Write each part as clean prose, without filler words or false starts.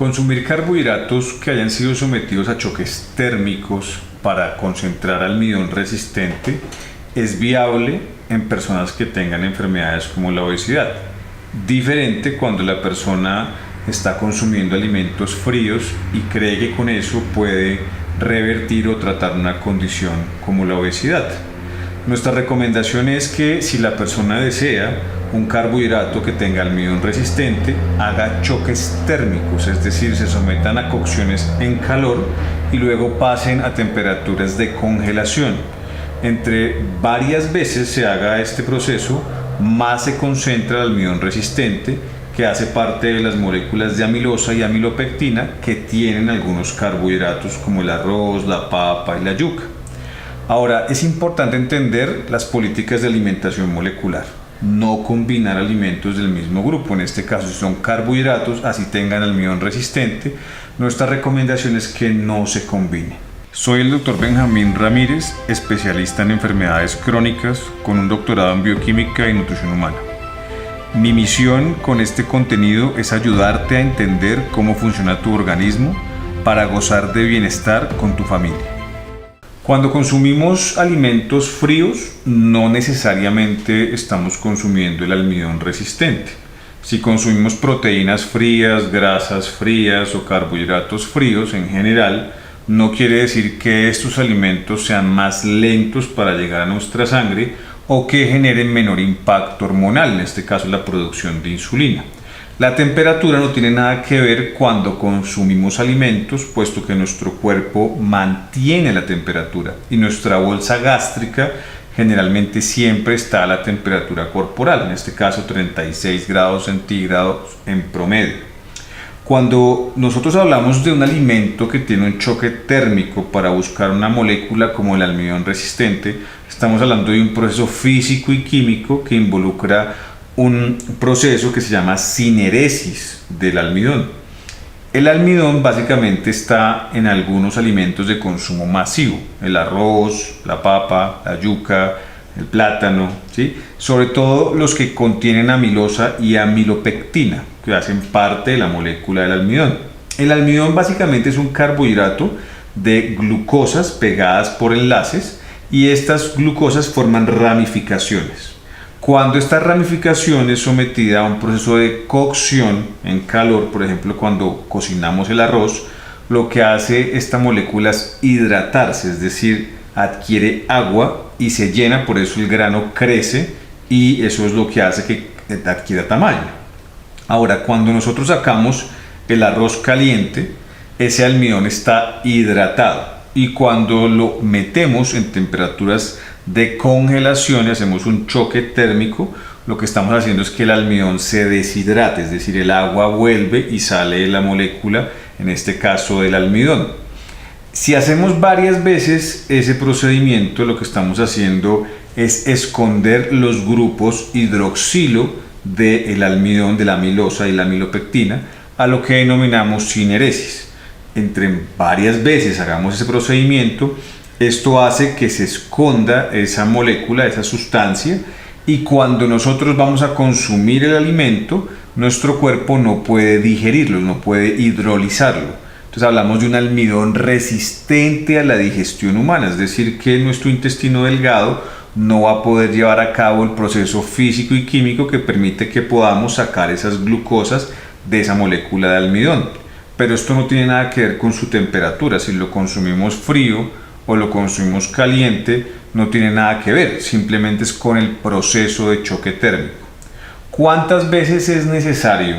Consumir carbohidratos que hayan sido sometidos a choques térmicos para concentrar almidón resistente es viable en personas que tengan enfermedades como la obesidad. Diferente cuando la persona está consumiendo alimentos fríos y cree que con eso puede revertir o tratar una condición como la obesidad. Nuestra recomendación es que si la persona desea un carbohidrato que tenga almidón resistente, haga choques térmicos, es decir, se sometan a cocciones en calor y luego pasen a temperaturas de congelación. Entre varias veces se haga este proceso, más se concentra el almidón resistente, que hace parte de las moléculas de amilosa y amilopectina que tienen algunos carbohidratos como el arroz, la papa y la yuca. Ahora, es importante entender las políticas de alimentación molecular. No combinar alimentos del mismo grupo, en este caso si son carbohidratos, así tengan almidón resistente, nuestra recomendación es que no se combine. Soy el Dr. Benjamín Ramírez, especialista en enfermedades crónicas con un doctorado en bioquímica y nutrición humana. Mi misión con este contenido es ayudarte a entender cómo funciona tu organismo para gozar de bienestar con tu familia. Cuando consumimos alimentos fríos, no necesariamente estamos consumiendo el almidón resistente. Si consumimos proteínas frías, grasas frías o carbohidratos fríos en general, no quiere decir que estos alimentos sean más lentos para llegar a nuestra sangre o que generen menor impacto hormonal, en este caso la producción de insulina. La temperatura no tiene nada que ver cuando consumimos alimentos, puesto que nuestro cuerpo mantiene la temperatura y nuestra bolsa gástrica generalmente siempre está a la temperatura corporal, en este caso 36 grados centígrados en promedio. Cuando nosotros hablamos de un alimento que tiene un choque térmico para buscar una molécula como el almidón resistente, estamos hablando de un proceso físico y químico que involucra un proceso que se llama sineresis del almidón. El almidón básicamente está en algunos alimentos de consumo masivo, el arroz, la papa, la yuca, el plátano, ¿sí? Sobre todo los que contienen amilosa y amilopectina, que hacen parte de la molécula del almidón. El almidón básicamente es un carbohidrato de glucosas pegadas por enlaces y estas glucosas forman ramificaciones. Cuando esta ramificación es sometida a un proceso de cocción en calor, por ejemplo cuando cocinamos el arroz, lo que hace esta molécula es hidratarse, es decir, adquiere agua y se llena, por eso el grano crece y eso es lo que hace que adquiera tamaño. Ahora, cuando nosotros sacamos el arroz caliente, ese almidón está hidratado y cuando lo metemos en temperaturas de congelación y hacemos un choque térmico, lo que estamos haciendo es que el almidón se deshidrate, es decir, el agua vuelve y sale de la molécula, en este caso del almidón. Si hacemos varias veces ese procedimiento, lo que estamos haciendo es esconder los grupos hidroxilo del almidón, de la amilosa y la amilopectina, a lo que denominamos sineresis. Entre varias veces hagamos ese procedimiento, esto hace que se esconda esa molécula, esa sustancia, y cuando nosotros vamos a consumir el alimento, nuestro cuerpo no puede digerirlo, no puede hidrolizarlo. Entonces hablamos de un almidón resistente a la digestión humana, es decir, que nuestro intestino delgado no va a poder llevar a cabo el proceso físico y químico que permite que podamos sacar esas glucosas de esa molécula de almidón. Pero esto no tiene nada que ver con su temperatura, si lo consumimos frío o lo consumimos caliente, no tiene nada que ver, simplemente es con el proceso de choque térmico. ¿Cuántas veces es necesario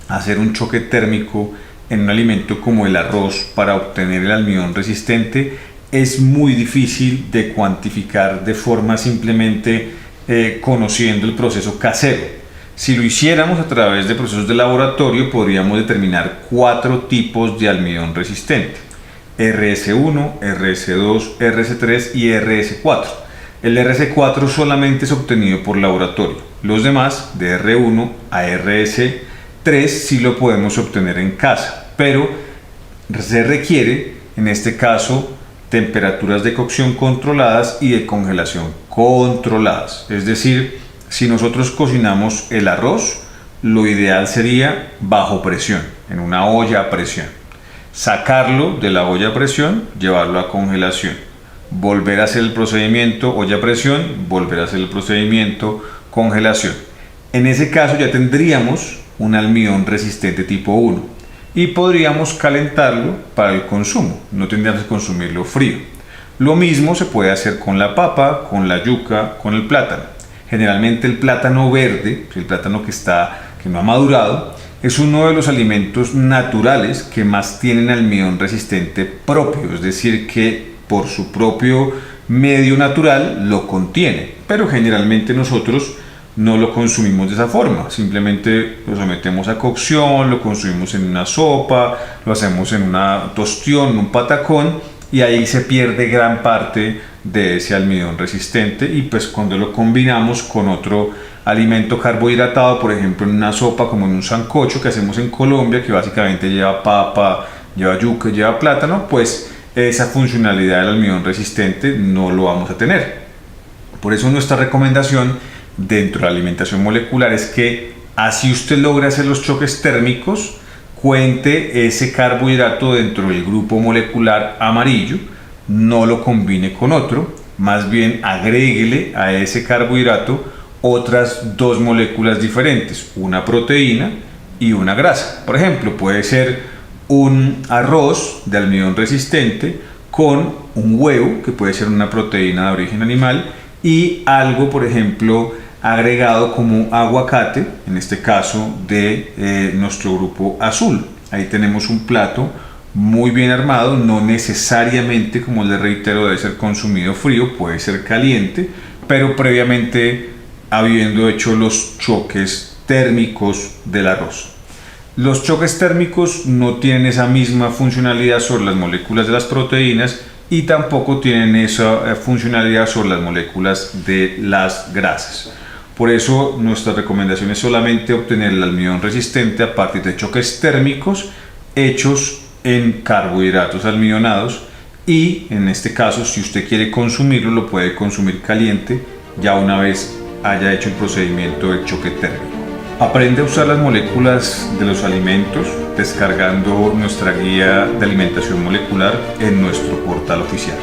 hacer un choque térmico en un alimento como el arroz para obtener el almidón resistente? Es muy difícil de cuantificar de forma simplemente conociendo el proceso casero. Si lo hiciéramos a través de procesos de laboratorio, podríamos determinar 4 tipos de almidón resistente: RS1, RS2, RS3 y RS4. El RS4 solamente es obtenido por laboratorio. Los demás, de R1 a RS3, sí lo podemos obtener en casa, pero se requiere, en este caso, temperaturas de cocción controladas y de congelación controladas. Es decir, si nosotros cocinamos el arroz, lo ideal sería bajo presión. en una olla a presión. Sacarlo de la olla a presión, llevarlo a congelación. Volver a hacer el procedimiento olla a presión, volver a hacer el procedimiento congelación. En ese caso ya tendríamos un almidón resistente tipo 1 y podríamos calentarlo para el consumo, no tendríamos que consumirlo frío. Lo mismo se puede hacer con la papa, con la yuca, con el plátano. Generalmente el plátano verde, el plátano que no ha madurado, es uno de los alimentos naturales que más tienen almidón resistente propio, es decir, que por su propio medio natural lo contiene, pero generalmente nosotros no lo consumimos de esa forma, simplemente lo sometemos a cocción, lo consumimos en una sopa, lo hacemos en una tostión, en un patacón, y ahí se pierde gran parte de ese almidón resistente. Y pues cuando lo combinamos con otro alimento carbohidratado, por ejemplo en una sopa como en un sancocho que hacemos en Colombia, que básicamente lleva papa, lleva yuca, lleva plátano, pues esa funcionalidad del almidón resistente no lo vamos a tener. Por eso nuestra recomendación dentro de la alimentación molecular es que así usted logra hacer los choques térmicos, cuente ese carbohidrato dentro del grupo molecular amarillo, no lo combine con otro, más bien agréguele a ese carbohidrato otras dos moléculas diferentes, una proteína y una grasa. Por ejemplo, puede ser un arroz de almidón resistente con un huevo, que puede ser una proteína de origen animal, y algo, por ejemplo, agregado como aguacate, en este caso de nuestro grupo azul. Ahí tenemos un plato muy bien armado, no necesariamente, como les reitero, debe ser consumido frío, puede ser caliente, pero previamente habiendo hecho los choques térmicos del arroz. Los choques térmicos no tienen esa misma funcionalidad sobre las moléculas de las proteínas y tampoco tienen esa funcionalidad sobre las moléculas de las grasas. Por eso nuestra recomendación es solamente obtener el almidón resistente a partir de choques térmicos hechos en carbohidratos almidonados, y en este caso si usted quiere consumirlo lo puede consumir caliente ya una vez haya hecho el procedimiento de choque térmico. Aprende a usar las moléculas de los alimentos descargando nuestra guía de alimentación molecular en nuestro portal oficial.